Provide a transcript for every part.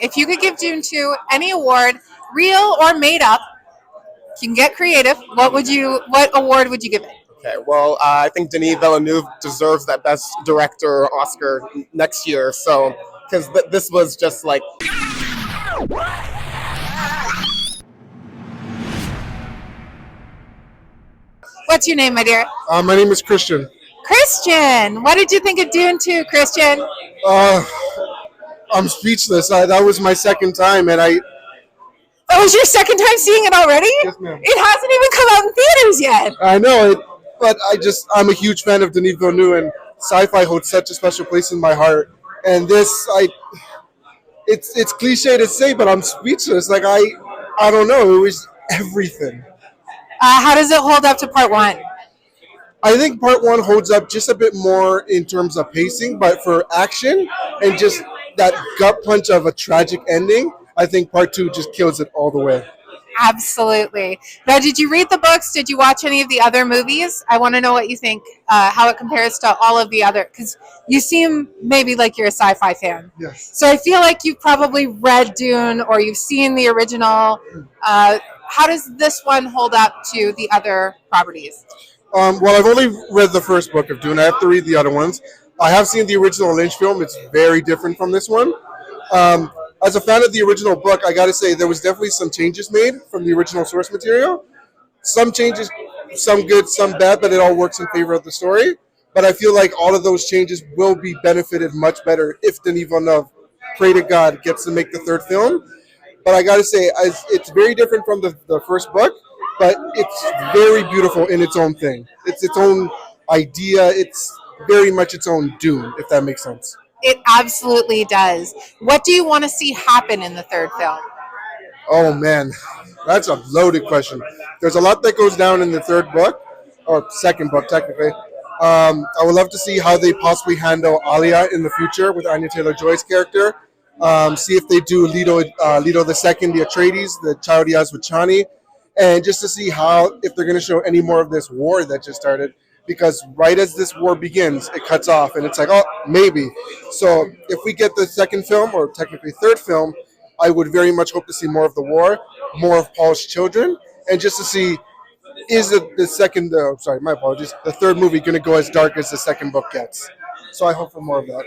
If you could give Dune 2 any award, real or made up, you can get creative. What award would you give it? Okay, well, I think Denis Villeneuve deserves that Best Director Oscar next year. So, because this was just like What's your name, my dear? My name is Christian. Christian. What did you think of Dune 2, Christian? Uh, I'm speechless. That was my second time, and Oh, it was your second time seeing it already? Yes, ma'am. It hasn't even come out in theaters yet. I know it, but I'm a huge fan of Denis Villeneuve, and sci-fi holds such a special place in my heart. And it's cliche to say, but I'm speechless. Like I don't know. It was everything. How does it hold up to part one? I think part one holds up just a bit more in terms of pacing, but for action and just that gut punch of a tragic ending, I think part two just kills it all the way. Absolutely. Now, did you read the books? Did you watch any of the other movies? I want to know what you think, how it compares to all of the other, because you seem maybe like you're a sci-fi fan. Yes. So I feel like you've probably read Dune or you've seen the original. How does this one hold up to the other properties? Well, I've only read the first book of Dune. I have to read the other ones. I have seen the original Lynch film. It's very different from this one. As a fan of the original book, I got to say there was definitely some changes made from the original source material. Some changes, some good, some bad, but it all works in favor of the story. But I feel like all of those changes will be benefited much better if Denis Villeneuve, pray to God, gets to make the third film. But I got to say, it's very different from the first book, but it's very beautiful in its own thing. It's its own idea. It's very much its own Dune, if that makes sense. It absolutely does. What do you want to see happen in the third film? Oh man, that's a loaded question. There's a lot that goes down in the third book, or second book technically. I would love to see how they possibly handle Alia in the future with Anya Taylor-Joy's character. See if they do Leto the Second, the Atreides, the child he has with Chani, and just to see how if they're going to show any more of this war that just started. Because right as this war begins, it cuts off, and it's like, oh, maybe. So if we get the second film, or technically third film, I would very much hope to see more of the war, more of Paul's children, and just to see, is the second, sorry, my apologies, the third movie going to go as dark as the second book gets? So I hope for more of that.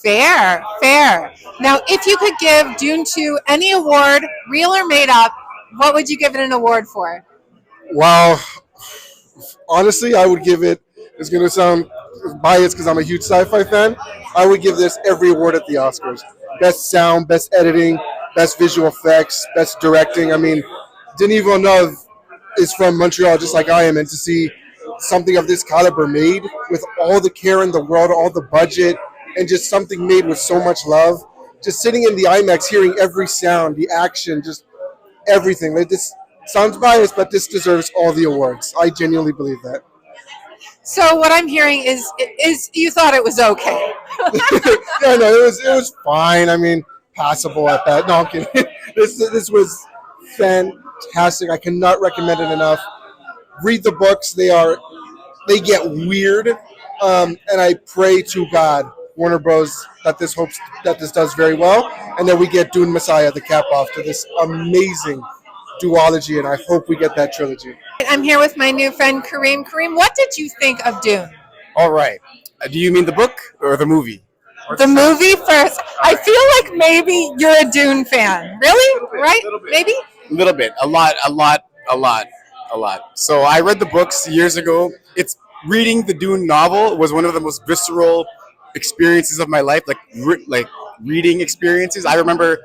Fair, fair. Now, if you could give Dune 2 any award, real or made up, what would you give it an award for? Wow. Honestly, I would give it, it's going to sound biased because I'm a huge sci-fi fan, I would give this every award at the Oscars. Best sound, best editing, best visual effects, best directing. I mean, Denis Villeneuve is from Montreal just like I am, and to see something of this caliber made with all the care in the world, all the budget, and just something made with so much love, just sitting in the IMAX, hearing every sound, the action, just everything. Like, this sounds biased, but this deserves all the awards. I genuinely believe that. So what I'm hearing is you thought it was okay. Yeah, no, it was fine. I mean, passable at that. No, I'm kidding. This was fantastic. I cannot recommend it enough. Read the books. They get weird, and I pray to God, Warner Bros, that this does very well, and that we get Dune Messiah, the cap off to this amazing duology, and I hope we get that trilogy. I'm here with my new friend Kareem. Kareem, what did you think of Dune? all right. Do you mean the book or the movie? The movie first. I feel like maybe you're a Dune fan. Really? Right? Maybe? A little bit. A lot. So I read the books years ago. It's reading the Dune novel was one of the most visceral experiences of my life, like reading experiences. I remember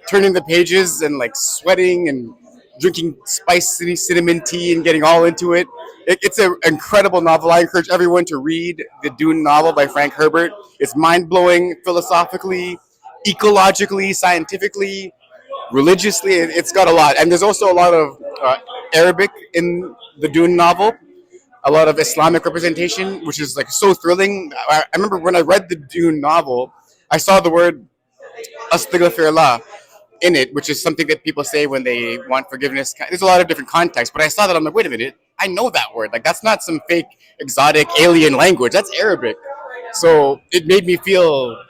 turning the pages and like sweating and drinking spicy cinnamon tea and getting all into it. It's an incredible novel. I encourage everyone to read the Dune novel by Frank Herbert. It's mind-blowing philosophically, ecologically, scientifically, religiously. It's got a lot. And there's also a lot of Arabic in the Dune novel, a lot of Islamic representation, which is like so thrilling. I remember when I read the Dune novel, I saw the word astaghfirullah in it, which is something that people say when they want forgiveness. There's a lot of different contexts, but I saw that, I'm like, wait a minute, I know that word. Like, that's not some fake exotic alien language. That's Arabic. So it made me feel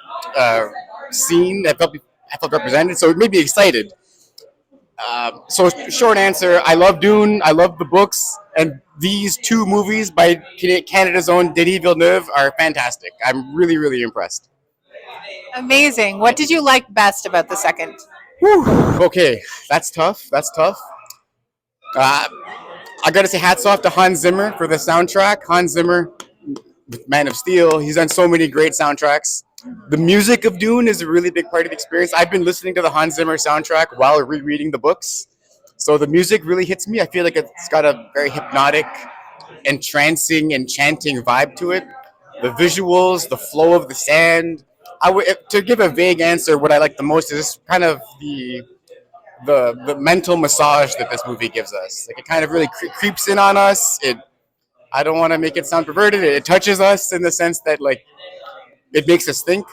seen. I I felt represented, so it made me excited. So short answer, I love Dune, I love the books, and these two movies by Canada's own Denis Villeneuve are fantastic. I'm really, really impressed. Amazing. What did you like best about the second? Whew, okay, that's tough. That's tough. Uh, I gotta say hats off to Hans Zimmer for the soundtrack. Hans Zimmer, with Man of Steel, he's done so many great soundtracks. The music of Dune is a really big part of the experience. I've been listening to the Hans Zimmer soundtrack while rereading the books. So the music really hits me. I feel like it's got a very hypnotic, entrancing, enchanting vibe to it. The visuals, the flow of the sand. To give a vague answer, what I like the most is kind of the mental massage that this movie gives us. Like it kind of really creeps in on us. I don't want to make it sound perverted. It touches us in the sense that like it makes us think.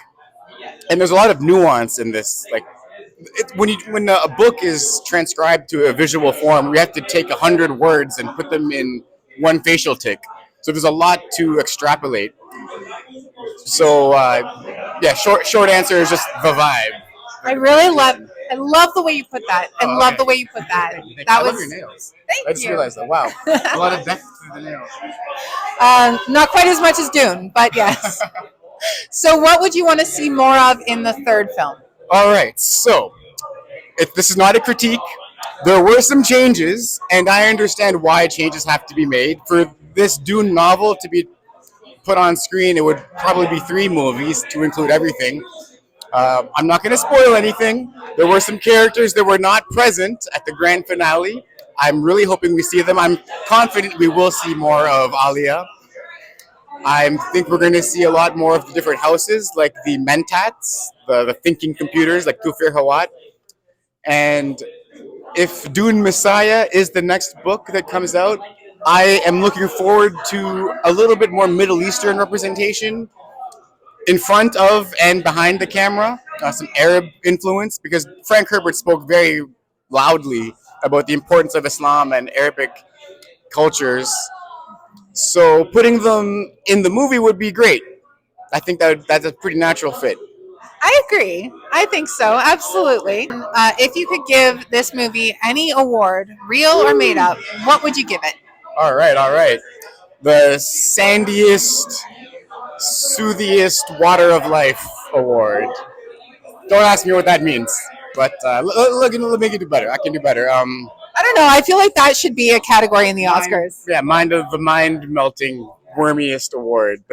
And there's a lot of nuance in this. Like when a book is transcribed to a visual form, we have to take 100 words and put them in one facial tick. So there's a lot to extrapolate. So yeah, short answer is just the vibe. I love the way you put that. I love the way you put that. That was your nails. Thank I just you. realized that. Wow, a lot of depth to the nails. Not quite as much as Dune, but yes. So, what would you want to see more of in the third film? All right, so if this is not a critique, there were some changes, and I understand why changes have to be made. For this Dune novel to be put on screen, it would probably be 3 movies to include everything. I'm not going to spoil anything. There were some characters that were not present at the grand finale. I'm really hoping we see them. I'm confident we will see more of Alia. I think we're going to see a lot more of the different houses, like the Mentats, the thinking computers, like Kufir Hawat. And if Dune Messiah is the next book that comes out, I am looking forward to a little bit more Middle Eastern representation in front of and behind the camera, some Arab influence, because Frank Herbert spoke very loudly about the importance of Islam and Arabic cultures. So putting them in the movie would be great. I think that's a pretty natural fit. I agree. I think so. Absolutely. If you could give this movie any award, real or made up, what would you give it? All right. The sandiest, soothiest water of life award. Don't ask me what that means, but let me do better. I can do better. I don't know. I feel like that should be a category in the Oscars. The mind melting wormiest award.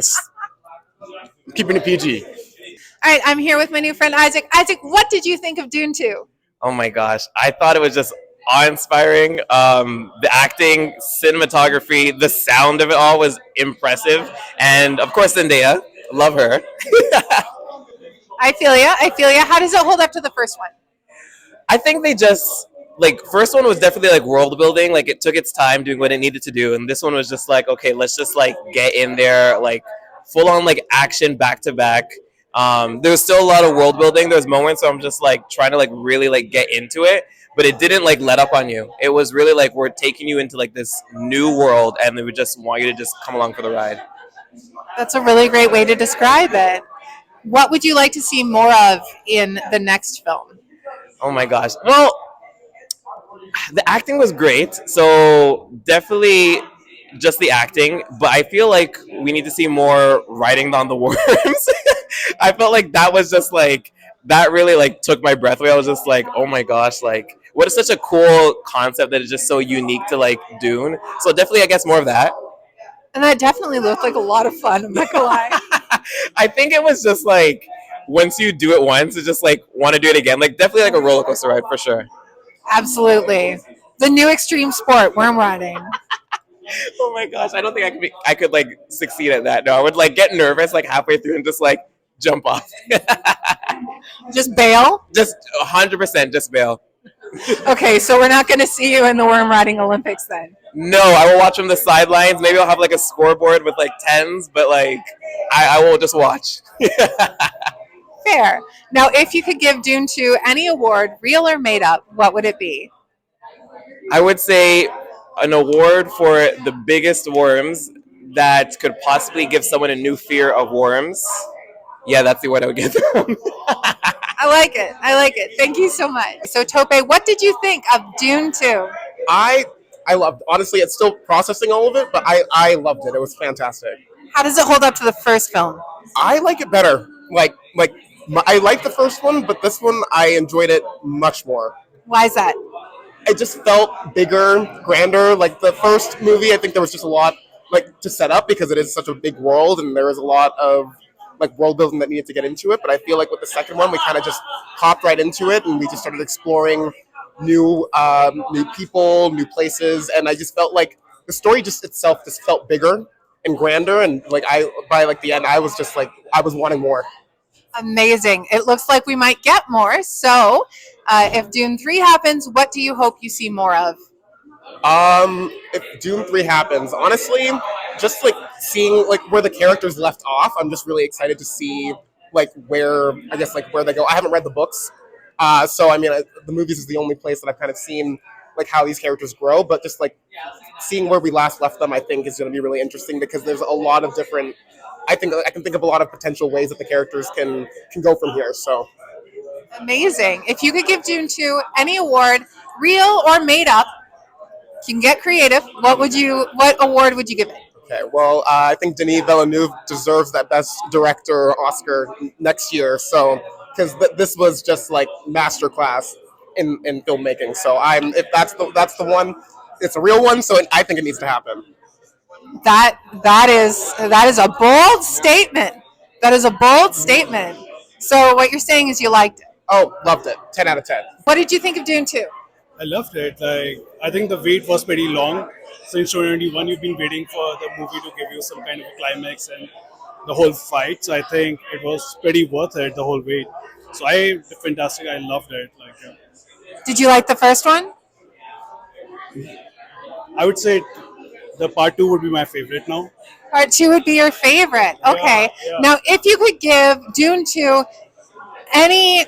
Keeping it PG. All right, I'm here with my new friend Isaac. Isaac, what did you think of Dune 2? Oh my gosh, I thought it was just awe-inspiring. The acting, cinematography, the sound of it all was impressive, and of course Zendaya, love her. I feel ya. How does it hold up to the first one? I think they just first one was definitely world building, it took its time doing what it needed to do, and this one was just okay, let's just get in there, full on action back to back. There was still a lot of world building. There was moments where I'm just trying to really get into it, but it didn't let up on you. It was really we're taking you into this new world, and they would just want you to just come along for the ride. That's a really great way to describe it. What would you like to see more of in the next film? Oh my gosh. Well, the acting was great, so definitely just the acting, but I feel like we need to see more writing on the worms. I felt like that was just that really took my breath away. I was just oh my gosh, what is such a cool concept that is just so unique to Dune. So definitely I guess more of that. And that definitely looked like a lot of fun, I'm not gonna lie. I think it was just once you do it once, it's just want to do it again. Definitely a roller coaster ride for sure. Absolutely. The new extreme sport, worm riding. Oh my gosh, I don't think I could succeed at that. No, I would get nervous halfway through and just jump off. Just bail? Just 100% just bail. Okay, so we're not going to see you in the worm riding Olympics then? No, I will watch from the sidelines. Maybe I'll have a scoreboard with tens, but I will just watch. Fair. Now, if you could give Dune 2 any award, real or made up, what would it be? I would say an award for the biggest worms that could possibly give someone a new fear of worms. Yeah, that's the award I would give them. I like it. I like it. Thank you so much. So Tope, what did you think of Dune 2? I I loved. Honestly, it's still processing all of it, but I loved it. It was fantastic. How does it hold up to the first film? I like it better. I like the first one, but this one I enjoyed it much more. Why is that? It just felt bigger, grander. Like the first movie, I think there was just a lot like to set up because it is such a big world, and there was a lot of like world building that needed to get into it. But I feel like with the second one, we kind of just hopped right into it, and we just started exploring new people, new places, and I just felt like the story just itself just felt bigger and grander, and like I by like the end, I was just like I was wanting more. Amazing. It looks like we might get more. So, if Dune 3 happens, what do you hope you see more of? If Doom 3 happens, honestly, just like seeing like where the characters left off, I'm just really excited to see like where I guess like where they go. I haven't read the books, so I mean the movies is the only place that I've kind of seen like how these characters grow. But just like seeing where we last left them, I think is going to be really interesting because there's a lot of different. I can think of a lot of potential ways that the characters can go from here. So Amazing. If you could give Dune 2 any award, real or made up, you can get creative. What award would you give it? okay, well, I think Denis Villeneuve deserves that Best Director Oscar next year. So because this was just like masterclass in filmmaking. So if that's the one, it's a real one. So I think it needs to happen. That is a bold statement. That is a bold statement. So what you're saying is you liked it. Oh, loved it. 10 out of 10. What did you think of Dune 2? I loved it. Like, I think the wait was pretty long. Since 2021, you've been waiting for the movie to give you some kind of a climax and the whole fight. So I think it was pretty worth it, the whole wait. So fantastic. I loved it. Like, Did you like the first one? I would say the part two would be my favorite now. Part 2 would be your favorite. Okay. Yeah. Now, if you could give Dune 2 any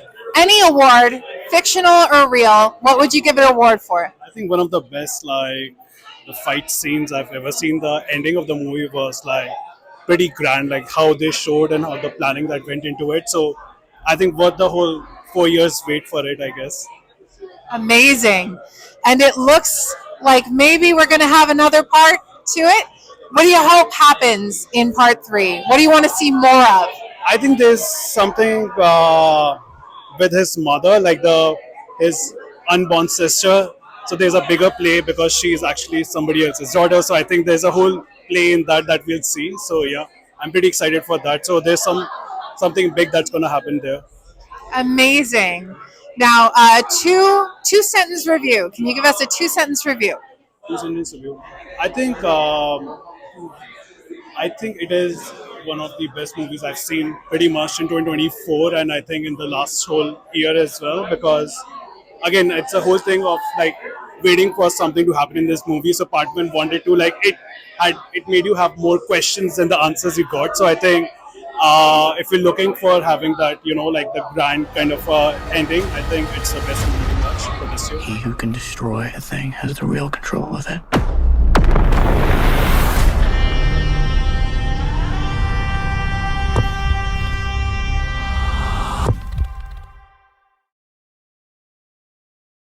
award, fictional or real, what would you give it an award for? I think one of the best like the fight scenes I've ever seen. The ending of the movie was like pretty grand, like how they showed and how the planning that went into it. So I think worth the whole 4 years wait for it, I guess. Amazing. And it looks like maybe we're going to have another part to it. What do you hope happens in part 3? What do you want to see more of? I think there's something with his mother, like his unborn sister. So there's a bigger play because she's actually somebody else's daughter. So I think there's a whole play in that we'll see. So yeah, I'm pretty excited for that. So there's something big that's going to happen there. Amazing. Now, two sentence review. Can you give us a 2-sentence review? Two-sentence review. I think it is one of the best movies I've seen pretty much in 2024, and I think in the last whole year as well, because again it's a whole thing of like waiting for something to happen in this movie. So part one wanted to like it made you have more questions than the answers you got. So I think if you're looking for having that, like the grand kind of ending, I think it's the best movie to watch for this year. He who can destroy a thing has the real control of it.